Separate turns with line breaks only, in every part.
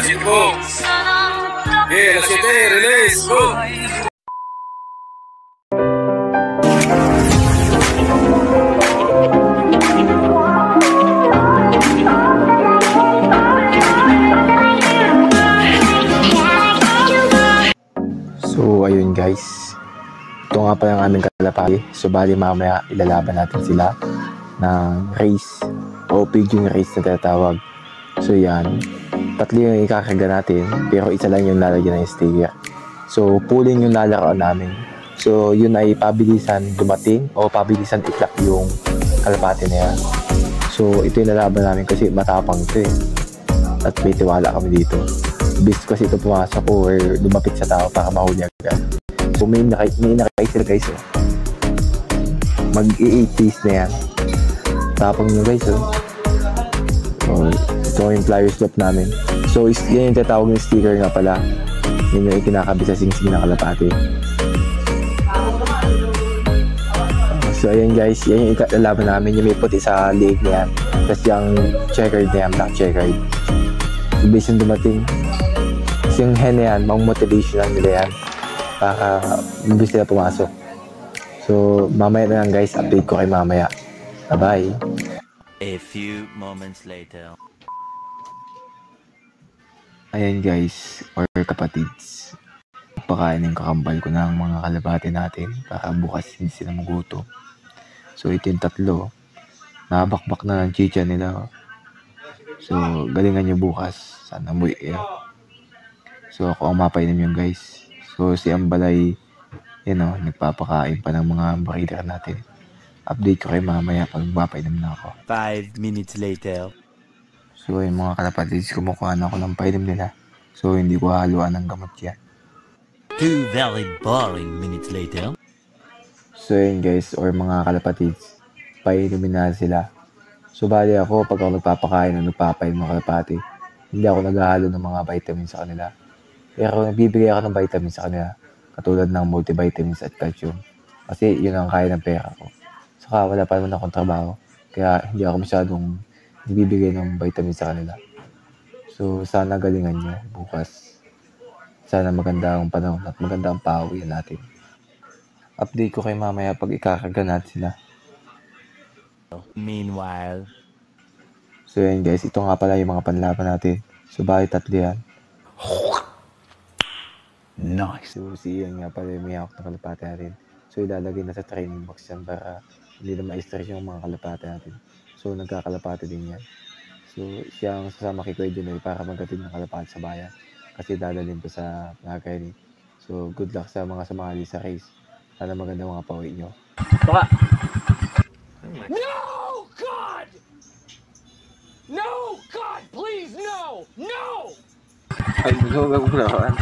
Shit mo. Yeah, let's get it. Release. Go.
So ayun guys, ito nga pala ang aming kalapati. So bali mamaya ilalaban natin sila ng race o pigeon race na tinatawag. So yan, tatlo yung ikakarga natin pero isa lang yung lalagyan ng sticker. So pooling yung lalaroan namin. So yun ay pabilisan dumating o pabilisan itlak yung kalapati na yan. So ito yung lalaban namin kasi matapang ito eh. At may tiwala kami dito. Bis kasi ito pumasok or lumapit sa tao para mahuli agad. So may nakay sila guys oh. Mag-8 days na yan. Tapang nyo guys oh. So ito yung flyer swap namin. So yan yung tatawag ng sticker nga pala. Yun yung ikinakabit sa singsing ng kalapati. So ayan guys, yan yung ikalaban namin. Yung may puti sa leg na yan. Tapos yung checkered na yan, black checkered. So base yung dumating. Kasi yung hen na yan, mga motivational nila yan para mabilis sila pumasok. So mamaya na lang guys, update ko kay mamaya. Bye bye.
A few moments later.
Ayan guys, or kapatids, pakain yung kakambal ko ng mga kalapati natin para bukas hindi sila magutom. So ito yung tatlo, nabakbak na ng chicha nila. So galingan nyo bukas, sana muwi kayo. So ako ang mapainom yun guys. So si Ambalay, yun o, nagpapakain pa ng mga breeder natin. Update ko kay mamaya pag mapainom na ako.
5 minutes later.
So yung mga kalapatids, kumukuha na ako ng painom nila. So hindi ko haluan ng gamot yan.
2 very boring minutes later.
So yun guys, or mga kalapatids, painumin na sila. So bali ako, pag ako nagpapakain o nagpapainom ng kalapati, hindi ako naghahalo ng mga vitamins sa kanila. Pero nagbibigay ako ng vitamins sa kanila, katulad ng multivitamins at calcium. Kasi yun ang kaya ng pera ko. Saka wala pa naman akong trabaho, kaya hindi ako masyadong nagbibigay ng vitamins sa kanila. So sana galingan nyo bukas. Sana maganda ang panahon at maganda ang pauwi natin. Update ko kay mamaya pag ikakarga natin sila.
Meanwhile.
So yan guys, ito nga pala yung mga panlaban natin. So bali tatlo yan.
Nice.
So si Ian nga pala yung may hawak na kalapati natin. So ilalagay na sa training box yan para hindi na ma-stress yung mga kalapati natin. So nagkakalapati din yan. So siya ang sasama kay Kuya Junel para magkatid ng kalapati sa bayan. Kasi dadalhin to sa Nagari. So good luck sa mga sumali sa race. Sana maganda mga pauwi nyo.
Baka.
No, God! No, God, please, no! No!
Ay, gusto ko gagawin.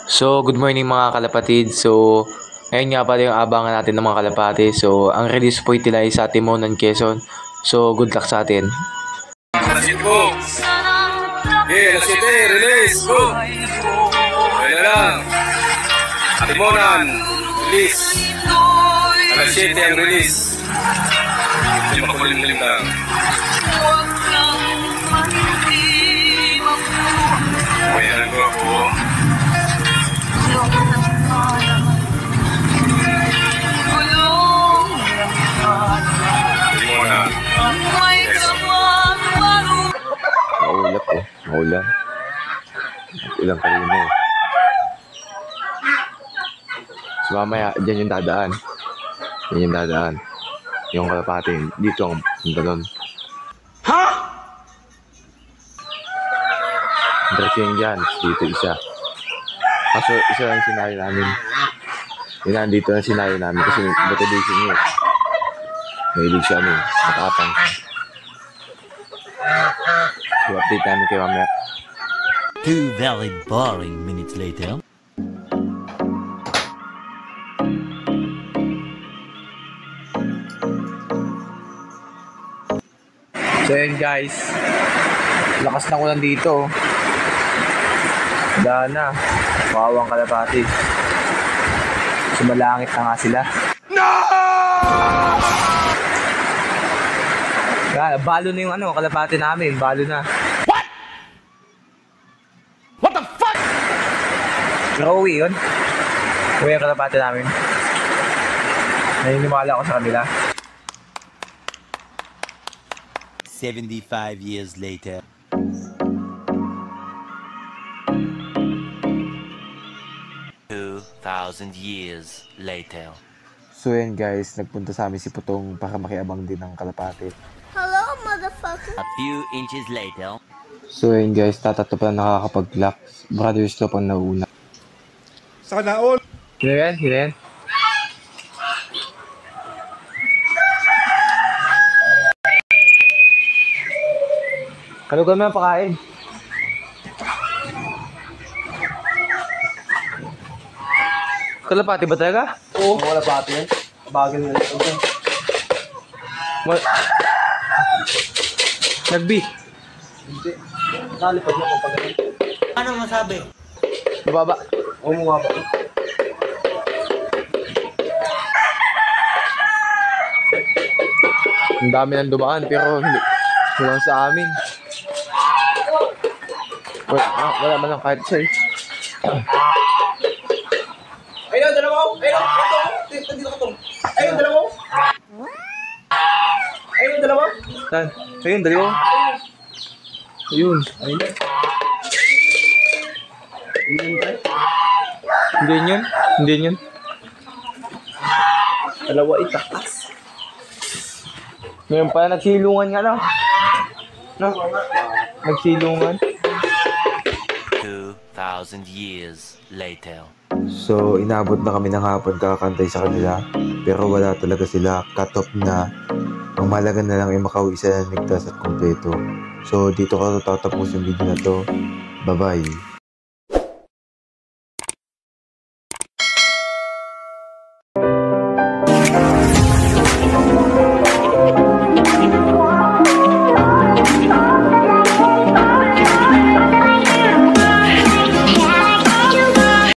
So, good morning mga kalapatid. So, ngayon nga pala yung abangan natin ng mga kalapati. So, ang release point nila ay sa Timonan, Quezon. So, good luck sa atin.
Shit mo. Yeah, let's get it. Release. Go. Ayan na lang. Timonan. Release. Alas 7 ang release. Hindi makulim-lim lang. Ayan na go ako. Timonan. Yes.
Maulap oh. Maulan. Ilang kanina eh. So mamaya, dyan yung dadaan. Yan yung dadaan. Yung kalapati. Dito ang galon. Ha? Diretso yun dyan. Dito isa. Kaso isa lang sinayo namin. Yun nandito na sinayo namin kasi motivation niya. Mahilig siya matapang. So update namin kay mamaya.
2 very boring minutes later.
So yun guys, lakas na ko nandito. Daan na, kawawang kalapati. Sumalangit na nga sila. No! Balo na yung kalapati namin. Balo na.
What the fuck?
Pero uwi yun. Uwi yung kalapati namin. Naniniwala ako sa kanila.
75 years later. Thousand years later.
So yan guys, nagpunta sa amin si Putong para makiabang din ng kalapati.
Hello, motherfucker.
A few inches later.
So yan guys, tatatlo pa na nakakapag-lock. Brothers Love ang nauna.
Sana all.
Sino yan? Sino yan? Kalugan mo yung pakain. Kalapati ba talaga?
Oo, kalapati yan. Bagay na ito.
Nag-B.
Hindi. Nalipad mo kapag ganun.
Ano masabi?
Mababa.
Oo, mababa.
Ang dami nang dumaan pero hindi. Walang sa amin. Wala man lang kahit isa eh.
Ayun, dalawa ko. Ayun, ito. Nandito ka to. Ayun, dalawa ko. Ayun, dalawa.
Saan? Ayun, dalawa. Ayun. Ayun. Hindi yun. Hindi yun.
Dalawa itakas.
Ngayon pa, nagsilungan nga no? No? Nagsilungan.
2,000 years later.
So, inabot na kami ng hapon kakantay sa kanila. Pero wala talaga sila. Cut off na. Ang mahalaga na lang ay makauwi sila ng ligtas at kumpleto. So, dito ko tatapos yung video na to. Bye-bye.